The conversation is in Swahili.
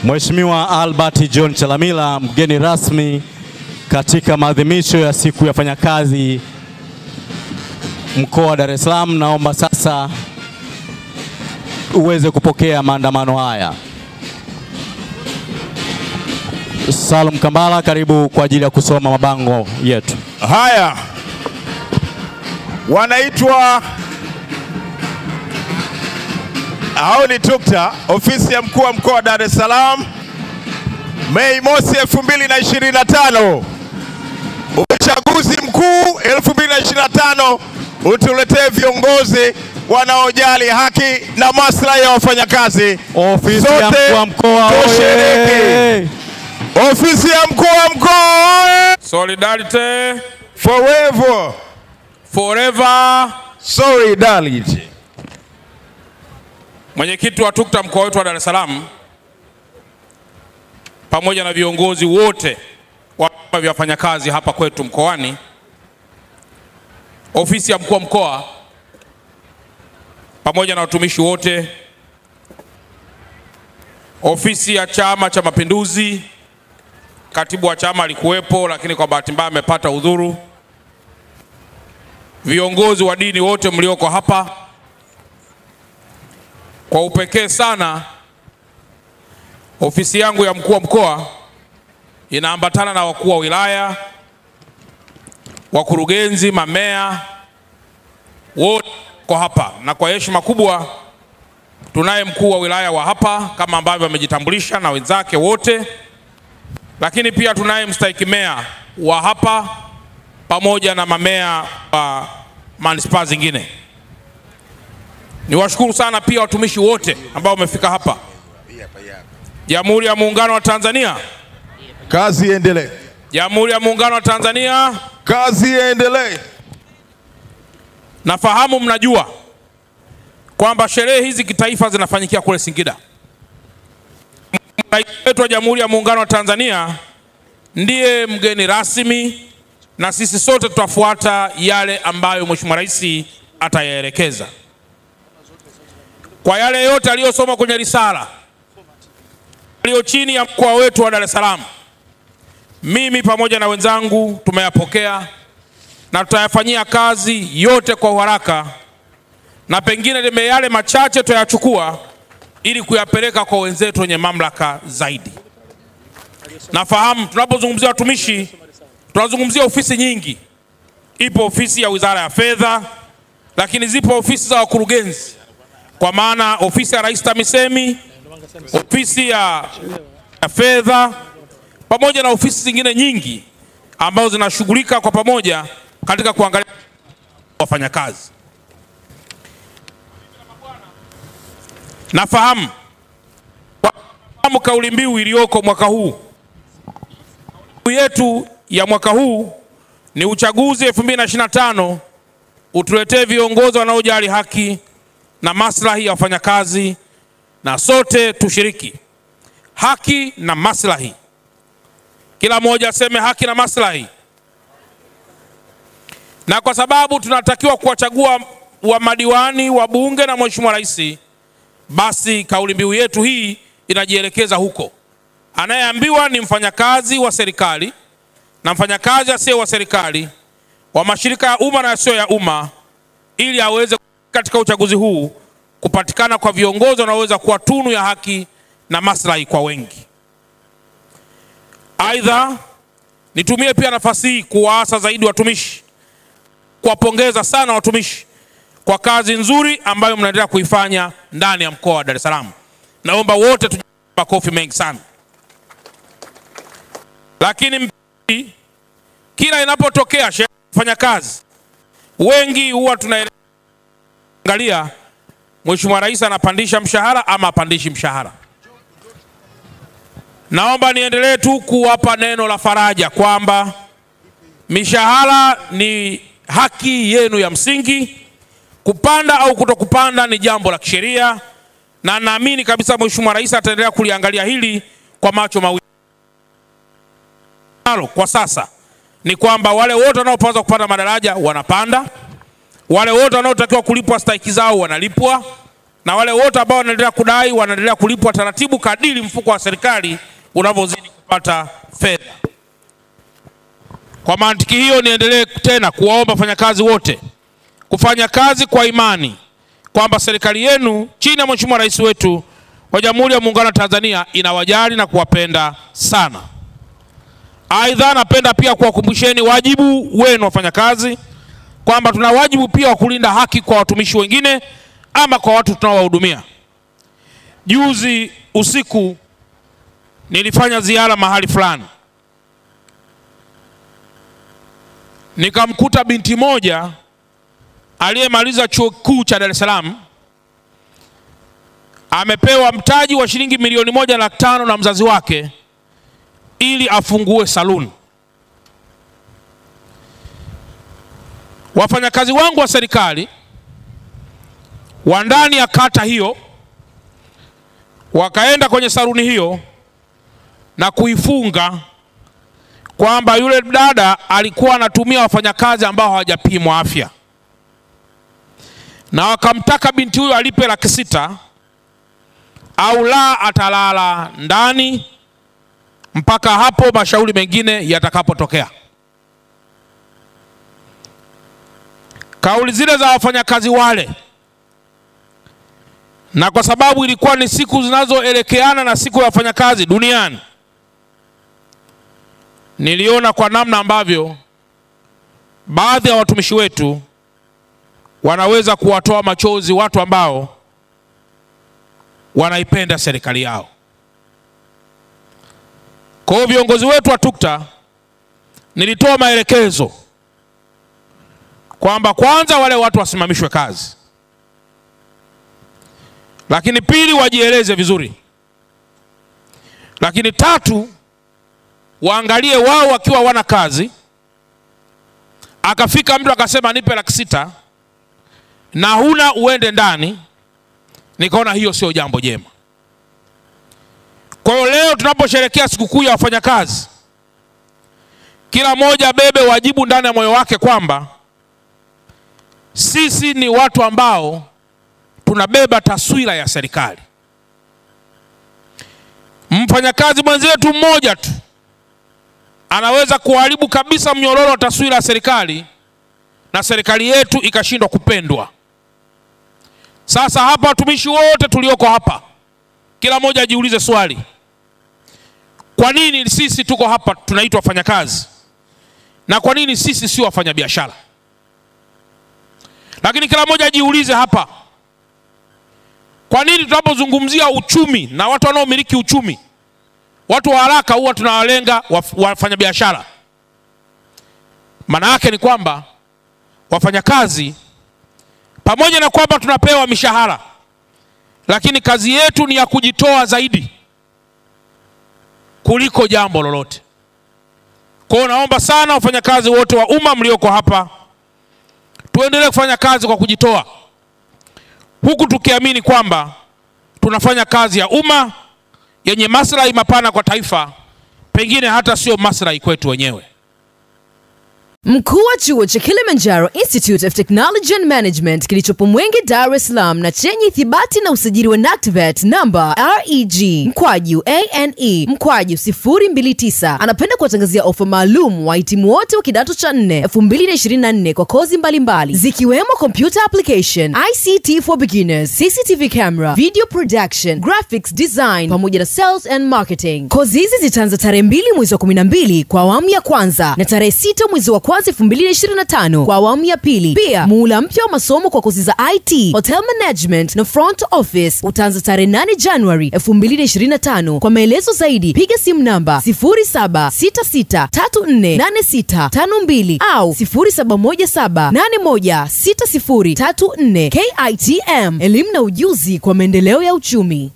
Mheshimiwa Albert John Chalamila, mgeni rasmi katika maadhimisho ya siku ya wafanyakazi mkoa wa Dar es Salaam, naomba sasa uweze kupokea maandamano haya. Salum Kambala, karibu kwa ajili ya kusoma mabango yetu. Haya, wanaitwa hao ni tukta ofisi ya mkuu wa mkoa wa Dar es Salaam, Mei Mosi 2025. Uchaguzi mkuu 2025 utuletee viongozi wanaojali haki na maslahi ya wafanyakazi. Ofisi ya mkuu wa mkoa oye! Ofisi ya mkuu wa mkoa oye! Solidarity forever. Forever. Solidarity. Mwenyekiti wa tukta mkoa wetu wa Dar es Salaam pamoja na viongozi wote wa wafanyakazi hapa kwetu mkoani, ofisi ya mkuu wa mkoa pamoja na watumishi wote, ofisi ya Chama cha Mapinduzi, katibu wa chama alikuwepo lakini kwa bahati mbaya amepata udhuru, viongozi wa dini wote mlioko hapa, kwa upekee sana ofisi yangu ya mkuu wa mkoa inaambatana na wakuu wa wilaya, wakurugenzi, mamea wote kwa hapa, na kwa heshima kubwa tunaye mkuu wa wilaya wa hapa kama ambavyo amejitambulisha na wenzake wote, lakini pia tunaye mstahiki meya wa hapa pamoja na mamea wa manispaa zingine. Niwashukuru sana pia watumishi wote ambao wamefika hapa. Jamhuri ya Muungano wa Tanzania, kazi iendelee. Jamhuri ya Muungano wa Tanzania, kazi iendelee. Nafahamu mnajua kwamba sherehe hizi kitaifa zinafanyikia kule Singida. Rais wetu wa Jamhuri ya Muungano wa Tanzania ndiye mgeni rasmi na sisi sote tutafuata yale ambayo Mheshimiwa Rais atayaelekeza. Kwa yale yote aliyosoma kwenye risala aliyo chini ya mkoa wetu wa Dar es Salaam, mimi pamoja na wenzangu tumeyapokea na tutayafanyia kazi yote kwa haraka, na pengine yale machache tutayachukua ili kuyapeleka kwa wenzetu wenye mamlaka zaidi. Nafahamu tunapozungumzia watumishi tunazungumzia ofisi nyingi. Ipo ofisi ya Wizara ya Fedha, lakini zipo ofisi za wakurugenzi, kwa maana ofisi ya Rais TAMISEMI, ofisi ya fedha pamoja na ofisi zingine nyingi ambazo zinashughulika kwa pamoja katika kuangalia wafanyakazi. Nafahamu kauli mbiu iliyoko mwaka huu yetu ya mwaka huu ni uchaguzi 2025 utuletee viongozi wanaojali haki na maslahi ya wafanyakazi, na sote tushiriki haki na maslahi. Kila mmoja aseme haki na maslahi. Na kwa sababu tunatakiwa kuwachagua wa madiwani, wa bunge na Mheshimiwa Rais, basi kauli mbiu yetu hii inajielekeza huko. Anayeambiwa ni mfanyakazi wa serikali na mfanyakazi asiye wa serikali, wa mashirika ya umma na yasiyo ya umma, ili aweze katika uchaguzi huu kupatikana kwa viongozi wanaoweza kuwa tunu ya haki na maslahi kwa wengi. Aidha, nitumie pia nafasi hii kuwaasa zaidi watumishi, kuwapongeza sana watumishi kwa kazi nzuri ambayo mnaendelea kuifanya ndani ya mkoa wa Dar es Salaam. Naomba wote tujipige makofi mengi sana. Lakini kila inapotokea kufanya kazi, wengi huwa tunaangalia Mheshimiwa Rais anapandisha mshahara ama apandishi mshahara. Naomba niendelee tu kuwapa neno la faraja kwamba mishahara ni haki yenu ya msingi. Kupanda au kutokupanda ni jambo la kisheria, na naamini kabisa Mheshimiwa Rais ataendelea kuliangalia hili kwa macho mawili. Kwa sasa ni kwamba wale wote wanaopaswa kupanda madaraja wanapanda, wale wote wanaotakiwa kulipwa stahiki zao wanalipwa, na wale wote ambao wanaendelea kudai wanaendelea kulipwa taratibu kadiri mfuko wa serikali unavyozidi kupata fedha. Kwa mantiki hiyo, niendelee tena kuwaomba wafanyakazi wote kufanya kazi kwa imani kwamba serikali yenu chini ya Mheshimiwa Rais wetu wa Jamhuri ya Muungano wa Tanzania inawajali na kuwapenda sana. Aidha, napenda pia kuwakumbusheni wajibu wenu wafanyakazi kwamba tuna wajibu pia wa kulinda haki kwa watumishi wengine ama kwa watu tunaowahudumia. Juzi usiku nilifanya ziara mahali fulani. Nikamkuta binti moja aliyemaliza chuo kikuu cha Dar es Salaam, amepewa mtaji wa shilingi milioni 1.5 na mzazi wake ili afungue saluni. Wafanyakazi wangu wa serikali wa ndani ya kata hiyo wakaenda kwenye saluni hiyo na kuifunga kwamba yule dada alikuwa anatumia wafanyakazi ambao hawajapimwa afya, na wakamtaka binti huyo alipe Laki-6 au la atalala ndani mpaka hapo mashauri mengine yatakapotokea. Kauli zile za wafanyakazi wale, na kwa sababu ilikuwa ni siku zinazoelekeana na siku ya wafanyakazi duniani, niliona kwa namna ambavyo baadhi ya watumishi wetu wanaweza kuwatoa machozi watu ambao wanaipenda serikali yao. Kwa hiyo viongozi wetu wa TUCTA nilitoa maelekezo kwamba kwanza wale watu wasimamishwe kazi, lakini pili wajieleze vizuri, lakini tatu waangalie wao wakiwa wana kazi, akafika mtu akasema nipe Laki-6 na huna uende ndani, nikaona hiyo sio jambo jema. Kwa hiyo leo tunaposherehekea sikukuu ya wafanyakazi, kila mmoja bebe wajibu ndani ya moyo wake kwamba sisi ni watu ambao tunabeba taswira ya serikali. Mfanyakazi mwenzetu mmoja tu anaweza kuharibu kabisa mnyororo wa taswira ya serikali na serikali yetu ikashindwa kupendwa. Sasa hapa watumishi wote tulioko hapa, kila mmoja ajiulize swali: kwa nini sisi tuko hapa tunaitwa wafanyakazi na kwa nini sisi sio wafanyabiashara? Lakini kila mmoja ajiulize hapa, kwa nini tunapozungumzia uchumi na watu wanaomiliki uchumi, watu wa haraka huwa tunawalenga wafanyabiashara? Maana yake ni kwamba wafanyakazi pamoja na kwamba tunapewa mishahara, lakini kazi yetu ni ya kujitoa zaidi kuliko jambo lolote. Kwa hiyo naomba sana wafanyakazi wote wa umma mlioko hapa tuendelee kufanya kazi kwa kujitoa, huku tukiamini kwamba tunafanya kazi ya umma yenye maslahi mapana kwa taifa, pengine hata sio maslahi kwetu wenyewe. Mkuu wa chuo cha Kilimanjaro Institute of Technology and Management kilichopo Mwenge, Dar es Salaam na chenye ithibati na usajili wa NACTVET namba REG/ANE/029 anapenda kuwatangazia ofa maalum wahitimu wote wa kidato cha 4 2024 kwa kozi mbalimbali zikiwemo computer application, ICT for beginners, CCTV camera, video production, graphics design pamoja na sales and marketing. Kozi hizi zitaanza tarehe 2 mwezi wa 12 kwa awamu ya kwanza na tarehe 6 mwezi wa 2025 kwa awamu ya pili. Pia muhula mpya wa masomo kwa kozi za IT, hotel management na front office utaanza tarehe 8 January 2025. Kwa maelezo zaidi piga simu namba 0766348652 au 0717816034. KITM, elimu na ujuzi kwa maendeleo ya uchumi.